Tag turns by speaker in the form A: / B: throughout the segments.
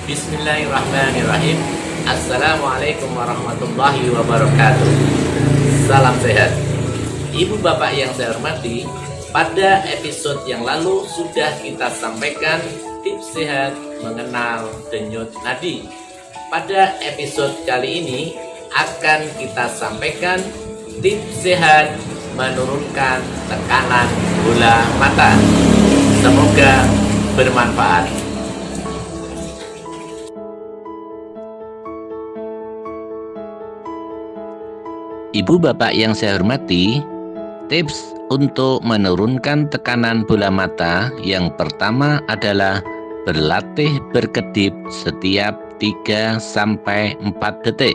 A: Bismillahirrahmanirrahim. Assalamualaikum warahmatullahi wabarakatuh. Salam sehat. Ibu bapak yang saya hormati, pada episode yang lalu sudah kita sampaikan tips sehat mengenal denyut nadi. Pada episode kali ini akan kita sampaikan tips sehat menurunkan tekanan bola mata. Semoga bermanfaat. Ibu bapak yang saya hormati, tips untuk menurunkan tekanan bola mata yang pertama adalah berlatih berkedip setiap 3-4 detik.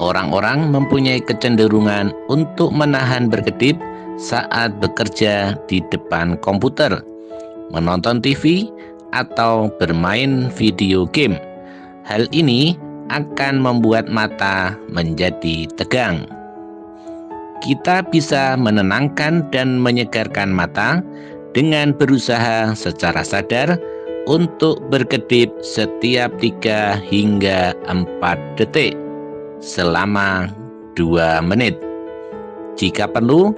A: Orang-orang mempunyai kecenderungan untuk menahan berkedip saat bekerja di depan komputer, menonton TV, atau bermain video game. Hal ini akan membuat mata menjadi tegang. Kita bisa menenangkan dan menyegarkan mata dengan berusaha secara sadar untuk berkedip setiap 3-4 detik selama 2 menit. Jika perlu,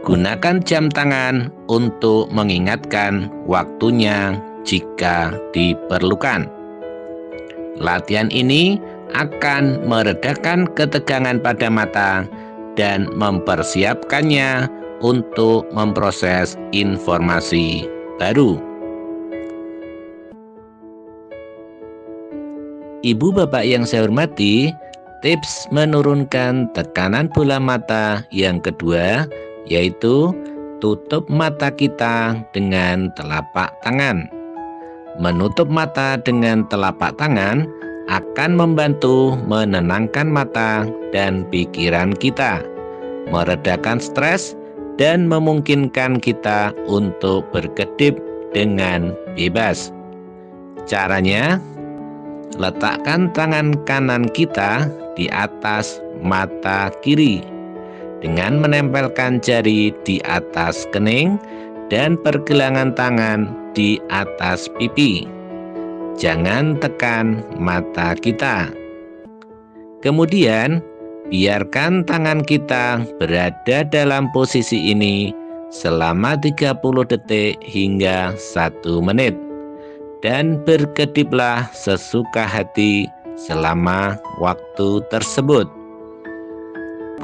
A: gunakan jam tangan untuk mengingatkan waktunya jika diperlukan. Latihan ini akan meredakan ketegangan pada mata dan mempersiapkannya untuk memproses informasi baru. Ibu bapak yang saya hormati, tips menurunkan tekanan bola mata yang kedua yaitu tutup mata kita dengan telapak tangan. Menutup mata dengan telapak tangan akan membantu menenangkan mata dan pikiran kita, meredakan stres, dan memungkinkan kita untuk berkedip dengan bebas. Caranya, letakkan tangan kanan kita di atas mata kiri dengan menempelkan jari di atas kening dan pergelangan tangan di atas pipi. Jangan tekan mata kita. Kemudian, biarkan tangan kita berada dalam posisi ini selama 30 detik hingga 1 menit. Dan berkediplah sesuka hati selama waktu tersebut.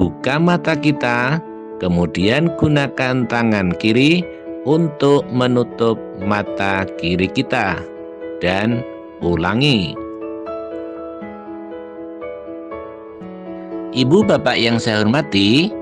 A: Buka mata kita, kemudian gunakan tangan kiri untuk menutup mata kiri kita. Dan ulangi. Ibu bapak yang saya hormati,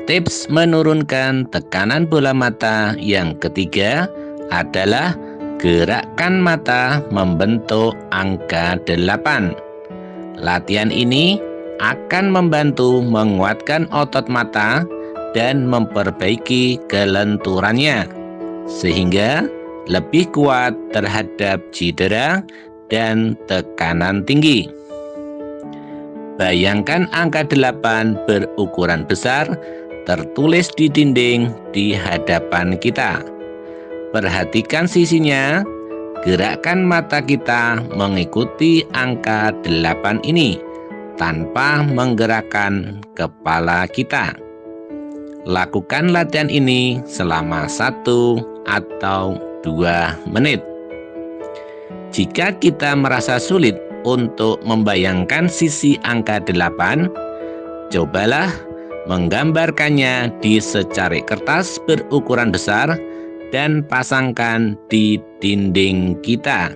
A: tips menurunkan tekanan bola mata yang ketiga adalah gerakkan mata membentuk angka 8. Latihan ini akan membantu menguatkan otot mata dan memperbaiki kelenturannya sehingga lebih kuat terhadap cedera dan tekanan tinggi. Bayangkan angka 8 berukuran besar tertulis di dinding di hadapan kita. Perhatikan sisinya, gerakkan mata kita mengikuti angka 8 ini tanpa menggerakkan kepala kita. Lakukan latihan ini selama 1 atau 2 menit. Jika kita merasa sulit untuk membayangkan sisi angka 8, cobalah menggambarkannya di secari kertas berukuran besar dan pasangkan di dinding kita.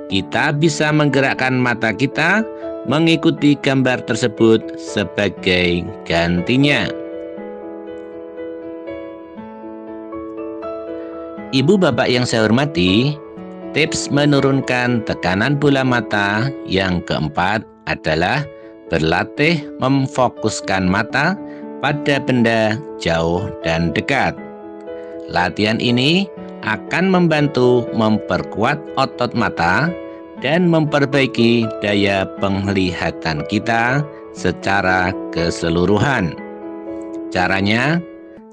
A: Kita bisa menggerakkan mata kita mengikuti gambar tersebut sebagai gantinya. Ibu bapak yang saya hormati, tips menurunkan tekanan bola mata yang keempat adalah berlatih memfokuskan mata pada benda jauh dan dekat. Latihan ini akan membantu memperkuat otot mata dan memperbaiki daya penglihatan kita secara keseluruhan. Caranya,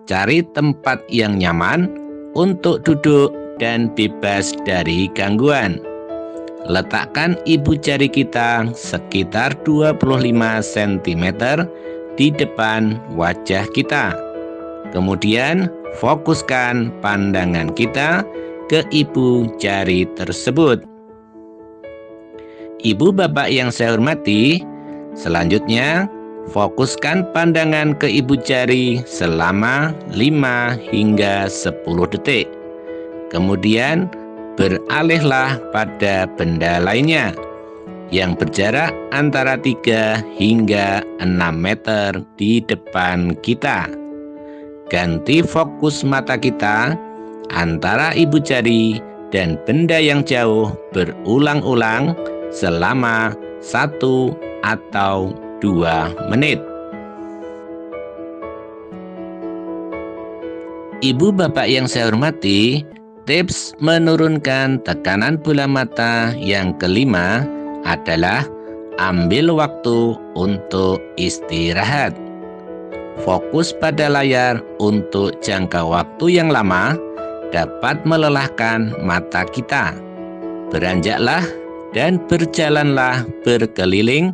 A: cari tempat yang nyaman untuk duduk dan bebas dari gangguan. letakkan ibu jari kita sekitar 25 cm di depan wajah kita. Kemudian fokuskan pandangan kita ke ibu jari tersebut. Ibu bapak yang saya hormati, selanjutnya fokuskan pandangan ke ibu jari selama 5 hingga 10 detik. Kemudian beralihlah pada benda lainnya yang berjarak antara 3 hingga 6 meter di depan kita. Ganti fokus mata kita antara ibu jari dan benda yang jauh berulang-ulang selama 1 atau 2 menit. Ibu bapak yang saya hormati, tips menurunkan tekanan bola mata yang kelima adalah ambil waktu untuk istirahat. Fokus pada layar untuk jangka waktu yang lama dapat melelahkan mata kita. Beranjaklah dan berjalanlah berkeliling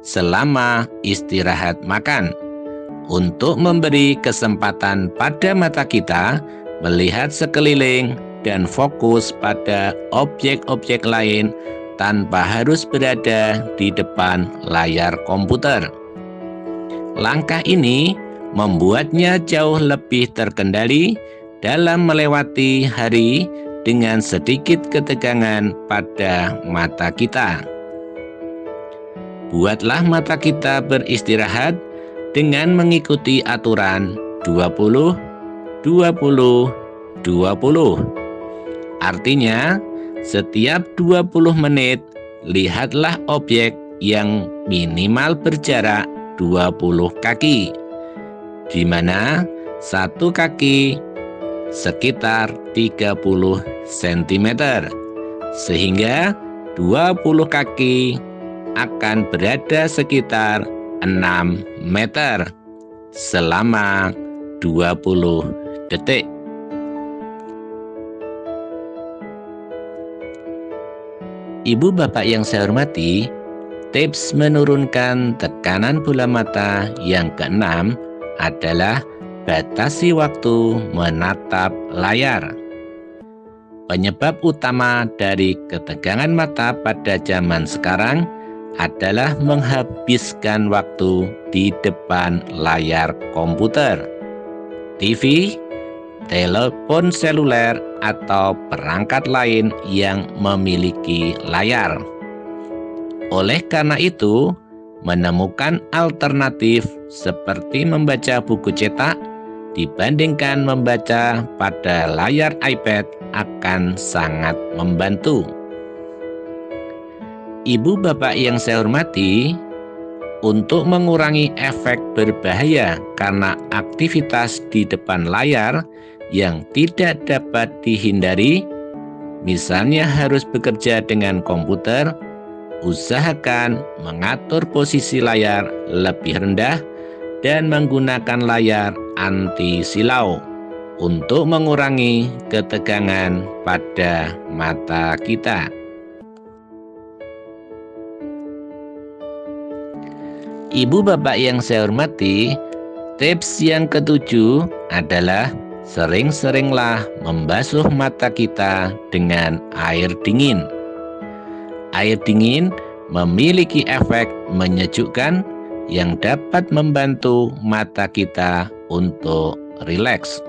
A: selama istirahat makan untuk memberi kesempatan pada mata kita melihat sekeliling dan fokus pada objek-objek lain tanpa harus berada di depan layar komputer. Langkah ini membuatnya jauh lebih terkendali dalam melewati hari dengan sedikit ketegangan pada mata kita. Buatlah mata kita beristirahat dengan mengikuti aturan 20, 20, 20. Artinya, setiap 20 menit, lihatlah objek yang minimal berjarak 20 kaki, di mana satu kaki sekitar 30 cm, sehingga 20 kaki akan berada sekitar 6 meter selama 20 detik. Ibu bapak yang saya hormati, tips menurunkan tekanan bola mata yang keenam adalah batasi waktu menatap layar. Penyebab utama dari ketegangan mata pada zaman sekarang adalah menghabiskan waktu di depan layar komputer, TV, telepon seluler, atau perangkat lain yang memiliki layar. Oleh karena itu, menemukan alternatif seperti membaca buku cetak dibandingkan membaca pada layar iPad akan sangat membantu. Ibu bapak yang saya hormati, untuk mengurangi efek berbahaya karena aktivitas di depan layar yang tidak dapat dihindari, misalnya harus bekerja dengan komputer, usahakan mengatur posisi layar lebih rendah dan menggunakan layar anti silau untuk mengurangi ketegangan pada mata kita. Ibu bapak yang saya hormati, tips yang ketujuh adalah sering-seringlah membasuh mata kita dengan air dingin. Air dingin memiliki efek menyejukkan yang dapat membantu mata kita untuk rileks.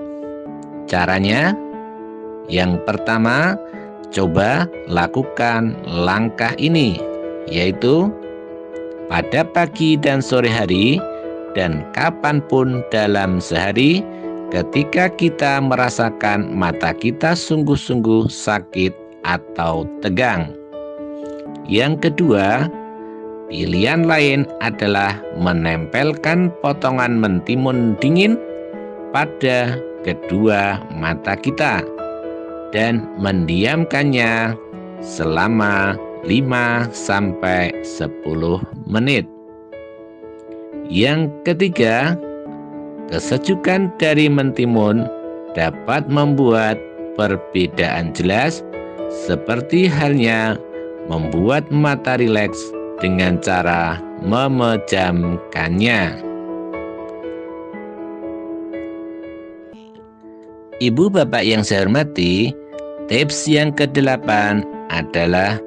A: Caranya, yang pertama, coba lakukan langkah ini, yaitu pada pagi dan sore hari dan kapanpun dalam sehari ketika kita merasakan mata kita sungguh-sungguh sakit atau tegang. Yang kedua, pilihan lain adalah menempelkan potongan mentimun dingin pada kedua mata kita dan mendiamkannya selama 5-10 menit. Yang ketiga, kesejukan dari mentimun dapat membuat perbedaan jelas seperti halnya membuat mata rileks dengan cara memejamkannya. Ibu bapak yang saya hormati, tips yang ke-8 adalah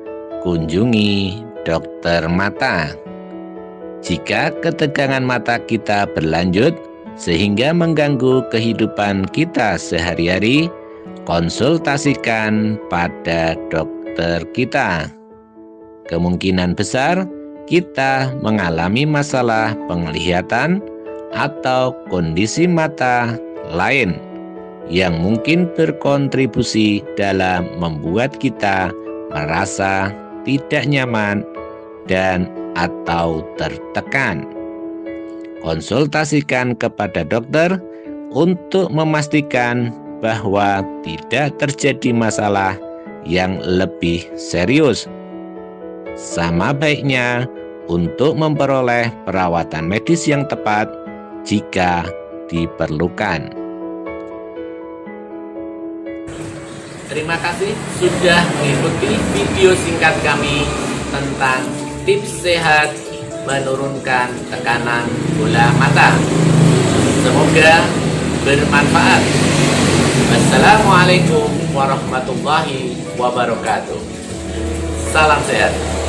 A: kunjungi dokter mata. Jika ketegangan mata kita berlanjut sehingga mengganggu kehidupan kita sehari-hari, konsultasikan pada dokter kita. Kemungkinan besar kita mengalami masalah penglihatan atau kondisi mata lain yang mungkin berkontribusi dalam membuat kita merasa tidak nyaman dan atau tertekan. Konsultasikan kepada dokter untuk memastikan bahwa tidak terjadi masalah yang lebih serius. Sama baiknya untuk memperoleh perawatan medis yang tepat jika diperlukan. Terima kasih sudah mengikuti video singkat kami tentang tips sehat menurunkan tekanan bola mata. Semoga bermanfaat. Wassalamualaikum warahmatullahi wabarakatuh. Salam sehat.